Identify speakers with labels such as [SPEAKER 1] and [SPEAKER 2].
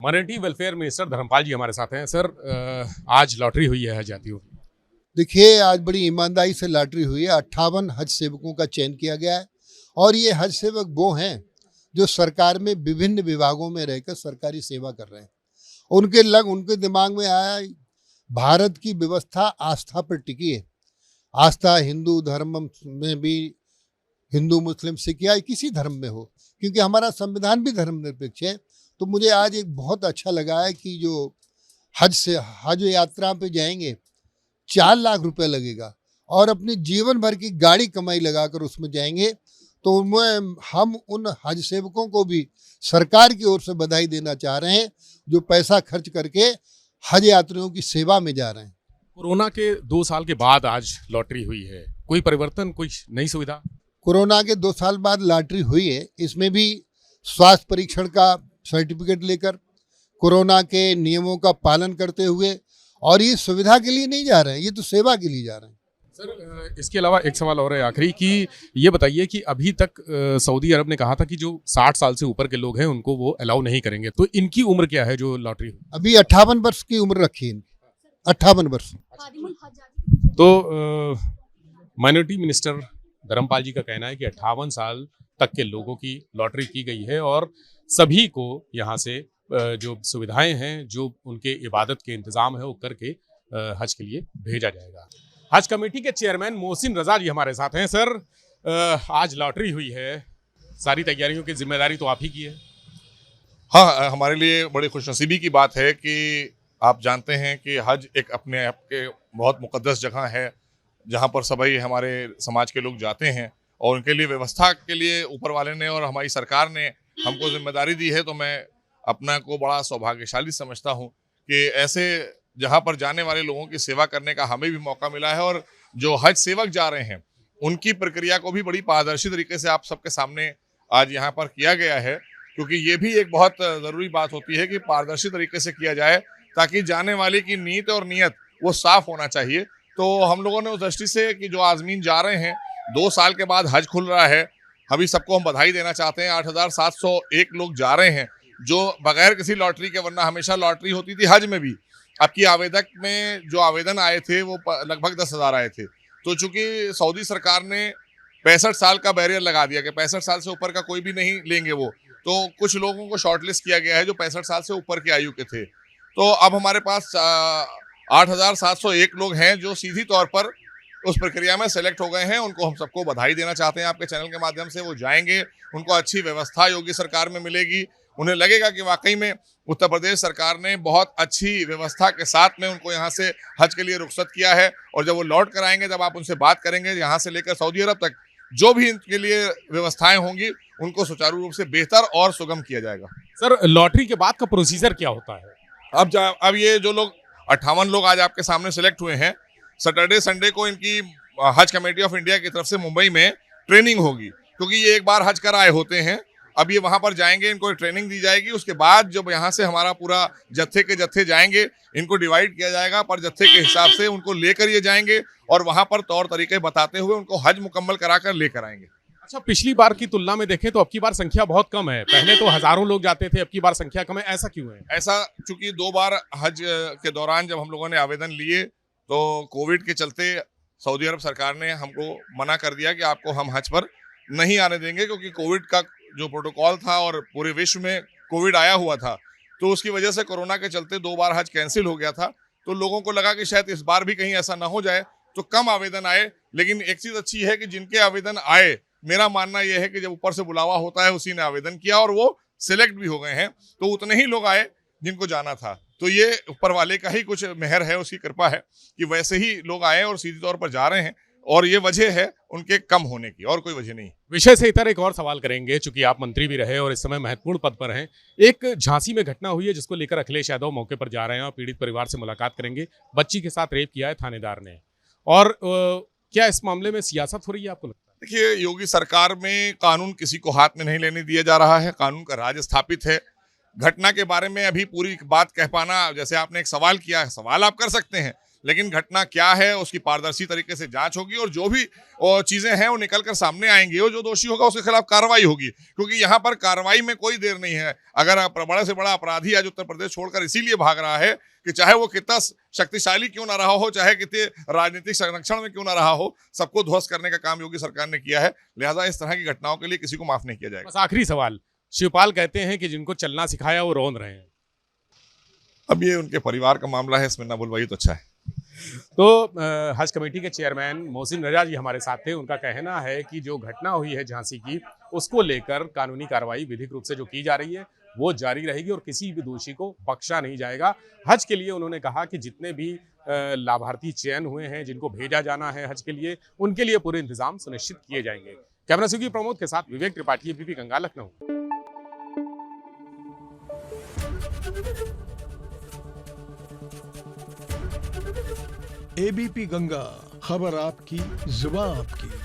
[SPEAKER 1] Minority welfare minister Dharmpal जी हमारे साथ हैं। सर, आज लॉटरी हुई है हज यात्रियों की।
[SPEAKER 2] देखिए, आज बड़ी ईमानदारी से लॉटरी हुई है। 58 हज सेवकों का चयन किया गया है और ये हज सेवक वो हैं जो सरकार में विभिन्न विभागों में रहकर सरकारी सेवा कर रहे हैं। उनके दिमाग में आया, भारत की व्यवस्था आस्था पर टिकी है। आस्था हिंदू धर्म में भी, हिंदू मुस्लिम सिख या किसी धर्म में हो, क्योंकि हमारा संविधान भी धर्मनिरपेक्ष है। तो मुझे आज एक बहुत अच्छा लगा है कि जो हज यात्रा पे जाएंगे 4 लाख रुपए लगेगा और अपनी जीवन भर की गाड़ी कमाई लगाकर उसमें जाएंगे। तो हम उन हज सेवकों को भी सरकार की ओर से बधाई देना चाह रहे हैं जो पैसा खर्च करके हज यात्रियों की सेवा में जा रहे हैं।
[SPEAKER 1] कोरोना के 2 साल के बाद आज लॉटरी हुई है, कोई परिवर्तन, कोई नई सुविधा?
[SPEAKER 2] कोरोना के 2 साल बाद लॉटरी हुई है। इसमें भी स्वास्थ्य परीक्षण का सर्टिफिकेट लेकर, कोरोना के नियमों का पालन करते हुए, और ये सुविधा के लिए नहीं जा रहे हैं, ये तो सेवा के लिए जा रहे हैं।
[SPEAKER 1] सर, इसके अलावा एक सवाल और है आखिरी कि ये बताइए कि अभी तक सऊदी अरब ने कहा था कि जो 60 साल से ऊपर के लोग हैं उनको वो अलाउ नहीं करेंगे, तो इनकी उम्र क्या है जो लॉटरी?
[SPEAKER 2] अभी 58 वर्ष की उम्र रखी है इनकी, 58 वर्ष।
[SPEAKER 1] तो माइनॉरिटी मिनिस्टर धर्मपाल जी का कहना है कि 58 साल तक के लोगों की लॉटरी की गई है और सभी को यहाँ से जो सुविधाएं हैं, जो उनके इबादत के इंतजाम है वो करके हज के लिए भेजा जाएगा। हज कमेटी के चेयरमैन मोहसिन रजा जी हमारे साथ हैं। सर, आज लॉटरी हुई है, सारी तैयारियों की जिम्मेदारी तो आप ही की है।
[SPEAKER 3] हाँ, हमारे लिए बड़ी खुशनसीबी की बात है कि आप जानते हैं कि हज एक अपने आप के बहुत मुकद्दस जगह है जहाँ पर सभी हमारे समाज के लोग जाते हैं और उनके लिए व्यवस्था के लिए ऊपर वाले ने और हमारी सरकार ने हमको जिम्मेदारी दी है। तो मैं अपना को बड़ा सौभाग्यशाली समझता हूँ कि ऐसे जहाँ पर जाने वाले लोगों की सेवा करने का हमें भी मौका मिला है और जो हज सेवक जा रहे हैं उनकी प्रक्रिया को भी बड़ी पारदर्शी तरीके से आप सबके सामने आज यहाँ पर किया गया है, क्योंकि ये भी एक बहुत ज़रूरी बात होती है कि पारदर्शी तरीके से किया जाए ताकि जाने वाले की नीयत और नियत वो साफ होना चाहिए। तो हम लोगों ने उस दृष्टि से कि जो आज़मीन जा रहे हैं, 2 साल के बाद हज खुल रहा है, अभी सबको हम बधाई देना चाहते हैं। 8,701 लोग जा रहे हैं जो बगैर किसी लॉटरी के, वरना हमेशा लॉटरी होती थी हज में भी। अब की आवेदक में जो आवेदन आए थे वो लगभग 10,000 आए थे। तो चूंकि सऊदी सरकार ने 65 साल का बैरियर लगा दिया कि 65 साल से ऊपर का कोई भी नहीं लेंगे वो, तो कुछ लोगों को शॉर्टलिस्ट किया गया है जो 65 साल से ऊपर की आयु के थे। तो अब हमारे पास 8,701 लोग हैं जो सीधी तौर पर उस प्रक्रिया में सेलेक्ट हो गए हैं। उनको हम सबको बधाई देना चाहते हैं आपके चैनल के माध्यम से। वो जाएंगे, उनको अच्छी व्यवस्था योगी सरकार में मिलेगी, उन्हें लगेगा कि वाकई में उत्तर प्रदेश सरकार ने बहुत अच्छी व्यवस्था के साथ में उनको यहाँ से हज के लिए रुखसत किया है। और जब वो लौट कर आएंगे, जब आप उनसे बात करेंगे, यहाँ से लेकर सऊदी अरब तक जो भी इनके लिए व्यवस्थाएं होंगी उनको सुचारू रूप से बेहतर और सुगम किया जाएगा।
[SPEAKER 1] सर, लॉटरी के बाद का प्रोसीजर क्या होता है?
[SPEAKER 3] अब ये जो लोग 58 लोग आज आपके सामने सेलेक्ट हुए हैं, सैटरडे संडे को इनकी हज कमेटी ऑफ इंडिया की तरफ से मुंबई में ट्रेनिंग होगी, क्योंकि ये एक बार हज कर आए होते हैं। अब ये वहां पर जाएंगे, इनको ट्रेनिंग दी जाएगी। उसके बाद जब यहाँ से हमारा पूरा जत्थे के जत्थे जाएंगे, इनको डिवाइड किया जाएगा पर जत्थे के हिसाब से, उनको लेकर ये जाएंगे और वहां पर तौर तरीके बताते हुए उनको हज मुकम्मल कराकर लेकर आएंगे।
[SPEAKER 1] अच्छा, पिछली बार की तुलना में देखें तो अब की बार संख्या बहुत कम है। पहले तो हजारों लोग जाते थे, अब की बार संख्या कम है, ऐसा क्यों है?
[SPEAKER 3] ऐसा चूंकि 2 बार हज के दौरान जब हम लोगों ने आवेदन लिए तो कोविड के चलते सऊदी अरब सरकार ने हमको मना कर दिया कि आपको हम हज पर नहीं आने देंगे, क्योंकि कोविड का जो प्रोटोकॉल था और पूरे विश्व में कोविड आया हुआ था, तो उसकी वजह से कोरोना के चलते 2 बार हज कैंसिल हो गया था। तो लोगों को लगा कि शायद इस बार भी कहीं ऐसा ना हो जाए, तो कम आवेदन आए। लेकिन एक चीज़ अच्छी है कि जिनके आवेदन आए, मेरा मानना यह है कि जब ऊपर से बुलावा होता है उसी ने आवेदन किया और वो सिलेक्ट भी हो गए हैं, तो उतने ही लोग आए जिनको जाना था। तो ये ऊपर वाले का ही कुछ मेहर है, उसकी कृपा है कि वैसे ही लोग आए और सीधे तौर पर जा रहे हैं, और ये वजह है उनके कम होने की, और कोई वजह नहीं।
[SPEAKER 1] विषय से इतर एक और सवाल करेंगे, चूंकि आप मंत्री भी रहे और इस समय महत्वपूर्ण पद पर हैं। एक झांसी में घटना हुई है जिसको लेकर अखिलेश यादव मौके पर जा रहे हैं और पीड़ित परिवार से मुलाकात करेंगे। बच्ची के साथ रेप किया है थानेदार ने, और क्या इस मामले में सियासत हो रही है आपको लगता है?
[SPEAKER 3] देखिए, योगी सरकार में कानून किसी को हाथ में नहीं लेने दिया जा रहा है, कानून का राज स्थापित है। घटना के बारे में अभी पूरी बात कह पाना, जैसे आपने एक सवाल किया, सवाल आप कर सकते हैं, लेकिन घटना क्या है उसकी पारदर्शी तरीके से जांच होगी और जो भी चीजें हैं वो निकल कर सामने आएंगी और जो दोषी होगा उसके खिलाफ कार्रवाई होगी, क्योंकि यहाँ पर कार्रवाई में कोई देर नहीं है। अगर बड़े से बड़ा अपराधी आज उत्तर प्रदेश छोड़कर इसीलिए भाग रहा है कि चाहे वो कितना शक्तिशाली क्यों ना रहा हो, चाहे कितने राजनीतिक संरक्षण में क्यों ना रहा हो, सबको ध्वस्त करने का काम योगी सरकार ने किया है। लिहाजा इस तरह की घटनाओं के लिए किसी को माफ नहीं किया जाएगा।
[SPEAKER 1] बस आखिरी सवाल, शिवपाल कहते हैं कि जिनको चलना सिखाया वो रौंद रहे हैं।
[SPEAKER 3] अब ये उनके परिवार का मामला है, इसमें ना बुलवाइए तो अच्छा है।
[SPEAKER 1] तो हज कमेटी के चेयरमैन मोहसिन रजा जी हमारे साथ थे। उनका कहना है कि जो घटना हुई है झांसी की, उसको लेकर कानूनी कार्रवाई विधिक रूप से जो की जा रही है वो जारी रहेगी और किसी भी दोषी को बख्शा नहीं जाएगा। हज के लिए उन्होंने कहा कि जितने भी लाभार्थी चयन हुए हैं, जिनको भेजा जाना है हज के लिए, उनके लिए पूरे इंतजाम सुनिश्चित किए जाएंगे। कैमरा सहयोगी प्रमोद के साथ विवेक त्रिपाठी, एबीपी गंगा, लखनऊ।
[SPEAKER 4] एबीपी गंगा, खबर आपकी, जुबान आपकी।